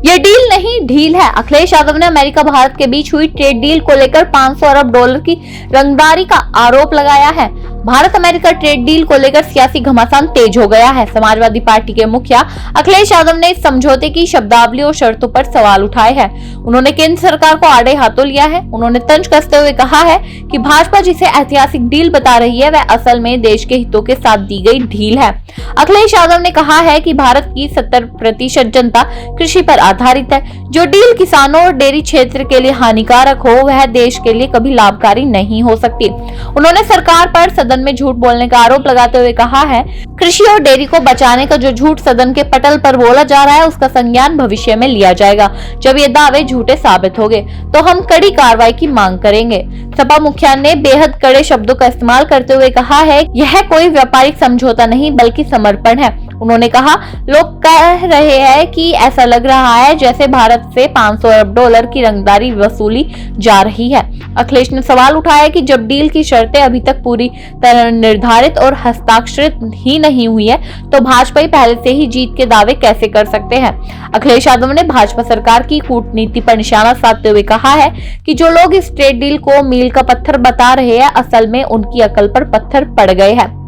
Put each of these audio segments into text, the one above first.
ये डील नहीं ढील है। अखिलेश यादव ने अमेरिका भारत के बीच हुई ट्रेड डील को लेकर 500 अरब डॉलर की रंगदारी का आरोप लगाया है। भारत अमेरिका ट्रेड डील को लेकर सियासी घमासान तेज हो गया है। समाजवादी पार्टी के मुखिया अखिलेश यादव ने इस समझौते की शब्दावली और शर्तों पर सवाल उठाए हैं। उन्होंने केंद्र सरकार को आड़े हाथों लिया है। उन्होंने तंज कसते हुए कहा है कि भाजपा जिसे ऐतिहासिक डील बता रही है वह असल में देश के हितों के साथ दी गई ढील है। अखिलेश यादव ने कहा है कि भारत की 70% जनता कृषि पर आधारित है। जो डील किसानों और डेयरी क्षेत्र के लिए हानिकारक हो वह देश के लिए कभी लाभकारी नहीं हो सकती। उन्होंने सरकार पर सदन में झूठ बोलने का आरोप लगाते हुए कहा है, कृषि और डेयरी को बचाने का जो झूठ सदन के पटल पर बोला जा रहा है उसका संज्ञान भविष्य में लिया जाएगा। जब ये दावे झूठे साबित होंगे तो हम कड़ी कार्रवाई की मांग करेंगे। सपा मुखिया ने बेहद कड़े शब्दों का इस्तेमाल करते हुए कहा है, यह कोई व्यापारिक समझौता नहीं बल्कि समर्पण है। उन्होंने कहा, लोग कह रहे हैं कि ऐसा लग रहा है जैसे भारत से 500 अरब डॉलर की रंगदारी वसूली जा रही है। अखिलेश ने सवाल उठाया कि जब डील की शर्तें अभी तक पूरी तरह निर्धारित और हस्ताक्षरित ही नहीं हुई है तो भाजपा पहले से ही जीत के दावे कैसे कर सकते हैं। अखिलेश यादव ने भाजपा सरकार की कूटनीति पर निशाना साधते हुए कहा है कि जो लोग इस ट्रेड डील को मील का पत्थर बता रहे हैं असल में उनकी अकल पर पत्थर पड़ गए हैं।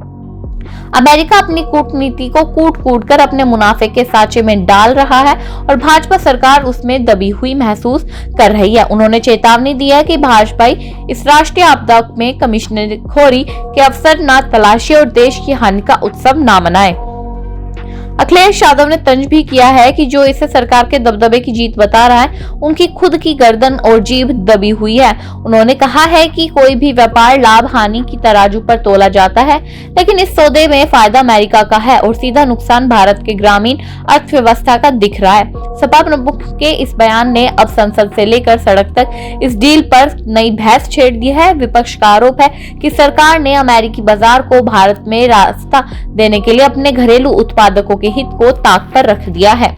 अमेरिका अपनी कूटनीति को कूट कर अपने मुनाफे के साँचे में डाल रहा है और भाजपा सरकार उसमें दबी हुई महसूस कर रही है। उन्होंने चेतावनी दी है कि भाजपा इस राष्ट्रीय आपदा में कमिश्नरखोरी के अवसर न तलाशे और देश की हानि का उत्सव न मनाए। अखिलेश यादव ने तंज भी किया है कि जो इसे सरकार के दबदबे की जीत बता रहा है उनकी खुद की गर्दन और जीभ दबी हुई है। उन्होंने कहा है कि कोई भी व्यापार लाभ हानि की तराजू पर तोला जाता है, लेकिन इस सौदे में फायदा अमेरिका का है और सीधा नुकसान भारत के ग्रामीण अर्थव्यवस्था का दिख रहा है। सपा प्रमुख के इस बयान ने अब संसद से लेकर सड़क तक इस डील पर नई बहस छेड़ दी है। विपक्ष का आरोप है कि सरकार ने अमेरिकी बाजार को भारत में रास्ता देने के लिए अपने घरेलू उत्पादकों के हित को ताक पर रख दिया है।